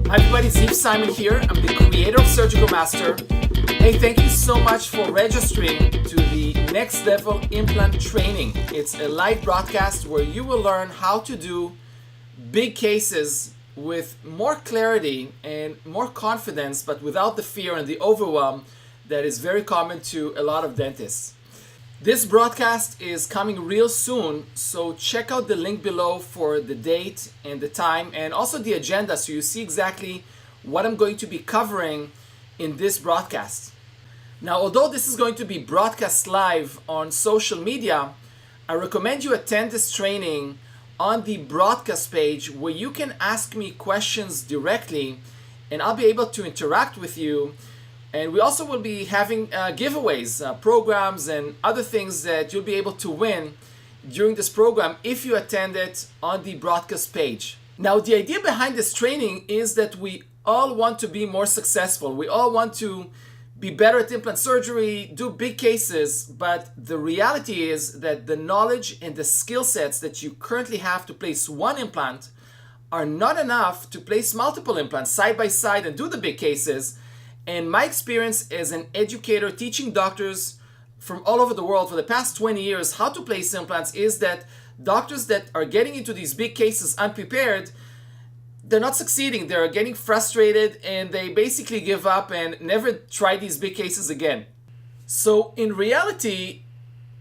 Hi everybody, Steve Simon here. I'm the creator of Surgical Master. Hey, thank you so much for registering to the Next Level Implant training. It's a live broadcast where you will learn how to do big cases with more clarity and more confidence, but without the fear and the overwhelm that is very common to a lot of dentists. This broadcast is coming real soon, so check out the link below for the date and the time and also the agenda so you see exactly what I'm going to be covering in this broadcast. Now, although this is going to be broadcast live on social media, I recommend you attend this training on the broadcast page where you can ask me questions directly and I'll be able to interact with you. And we also will be having giveaways, programs, and other things that you'll be able to win during this program if you attend it on the broadcast page. Now, the idea behind this training is that we all want to be more successful. We all want to be better at implant surgery, do big cases, but the reality is that the knowledge and the skill sets that you currently have to place one implant are not enough to place multiple implants side by side and do the big cases. And my experience as an educator teaching doctors from all over the world for the past 20 years how to place implants is that doctors that are getting into these big cases unprepared, they're not succeeding. They're getting frustrated and they basically give up and never try these big cases again. So in reality,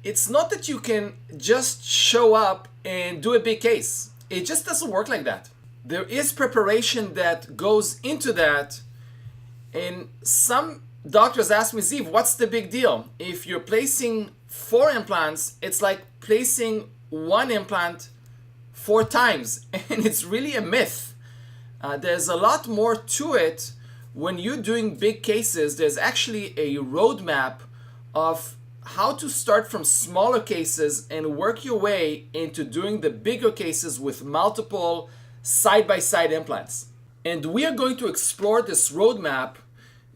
it's not that you can just show up and do a big case. It just doesn't work like that. There is preparation that goes into that. And some doctors ask me, Ziv, what's the big deal? If you're placing 4 implants, it's like placing 1 implant 4 times. And it's really a myth. There's a lot more to it. When you're doing big cases, there's actually a roadmap of how to start from smaller cases and work your way into doing the bigger cases with multiple side-by-side implants. And we are going to explore this roadmap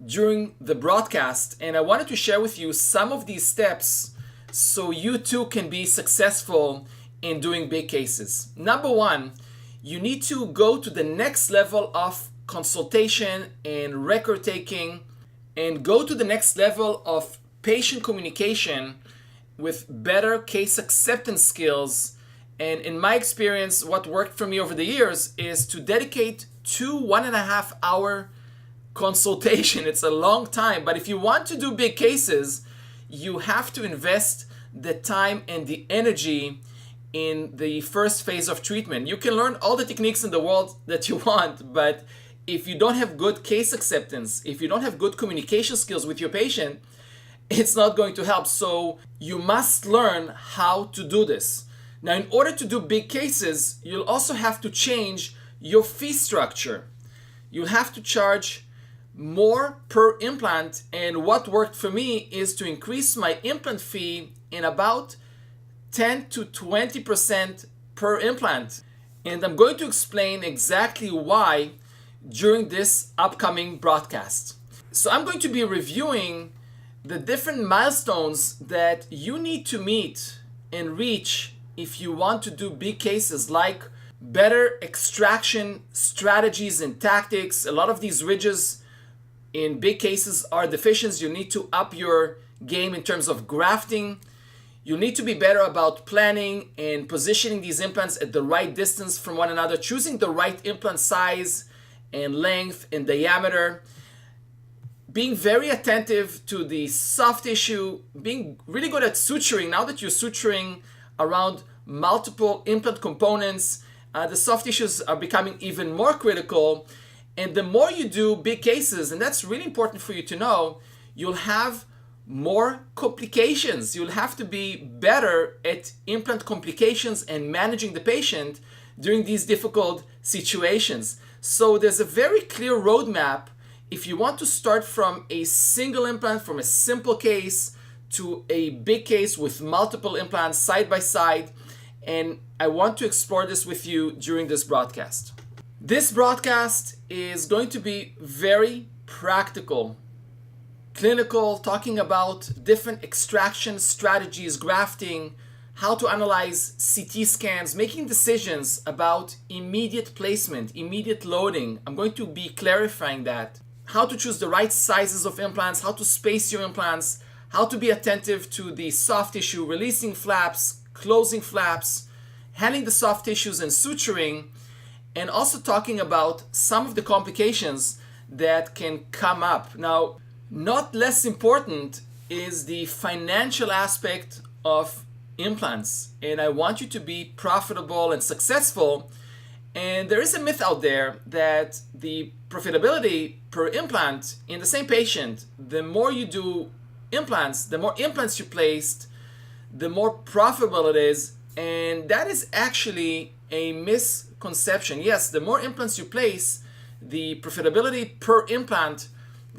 during the broadcast, and I wanted to share with you some of these steps so you too can be successful in doing big cases. Number 1, you need to go to the next level of consultation and record taking and go to the next level of patient communication with better case acceptance skills. And in my experience, what worked for me over the years is to dedicate 2 1.5 hour consultation. It's a long time, but if you want to do big cases, you have to invest the time and the energy in the first phase of treatment. You can learn all the techniques in the world that you want, but if you don't have good case acceptance, if you don't have good communication skills with your patient, it's not going to help. So you must learn how to do this. Now, in order to do big cases, you'll also have to change your fee structure. You'll have to charge more per implant, and what worked for me is to increase my implant fee in about 10 to 20% per implant. And I'm going to explain exactly why during this upcoming broadcast. So I'm going to be reviewing the different milestones that you need to meet and reach if you want to do big cases, like better extraction strategies and tactics. A lot of these ridges in big cases are deficient. You need to up your game in terms of grafting. You need to be better about planning and positioning these implants at the right distance from one another, choosing the right implant size and length and diameter, being very attentive to the soft tissue, being really good at suturing. Now that you're suturing around multiple implant components, the soft tissues are becoming even more critical. And the more you do big cases, and that's really important for you to know, you'll have more complications. You'll have to be better at implant complications and managing the patient during these difficult situations. So there's a very clear roadmap if you want to start from a single implant, from a simple case to a big case with multiple implants side by side. And I want to explore this with you during this broadcast. This broadcast is going to be very practical, clinical, talking about different extraction strategies, grafting, how to analyze CT scans, making decisions about immediate placement, immediate loading. I'm going to be clarifying that. How to choose the right sizes of implants, how to space your implants, how to be attentive to the soft tissue, releasing flaps, closing flaps, handling the soft tissues and suturing, and also talking about some of the complications that can come up. Now, not less important is the financial aspect of implants, and I want you to be profitable and successful. And there is a myth out there that the profitability per implant in the same patient, the more you do implants, the more implants you placed, the more profitable it is. And that is actually a misconception. Yes, the more implants you place, the profitability per implant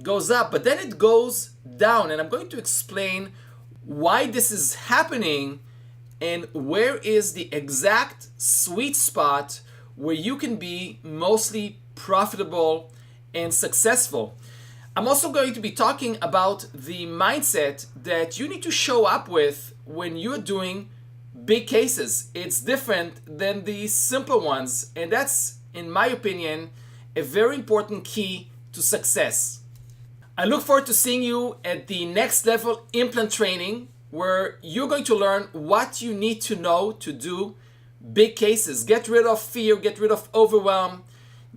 goes up, but then it goes down. And I'm going to explain why this is happening and where is the exact sweet spot where you can be mostly profitable and successful. I'm also going to be talking about the mindset that you need to show up with when you're doing big cases. It's different than the simple ones, and that's, in my opinion, a very important key to success. I look forward to seeing you at the Next Level Implant training, where you're going to learn what you need to know to do big cases. Get rid of fear, get rid of overwhelm,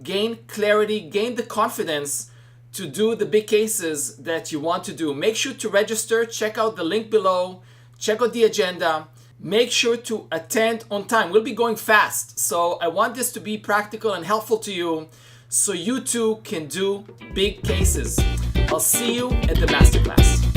gain clarity, gain the confidence to do the big cases that you want to do. Make sure to register, check out the link below, check out the agenda. Make sure to attend on time. We'll be going fast, so I want this to be practical and helpful to you so you too can do big cases. I'll see you at the masterclass.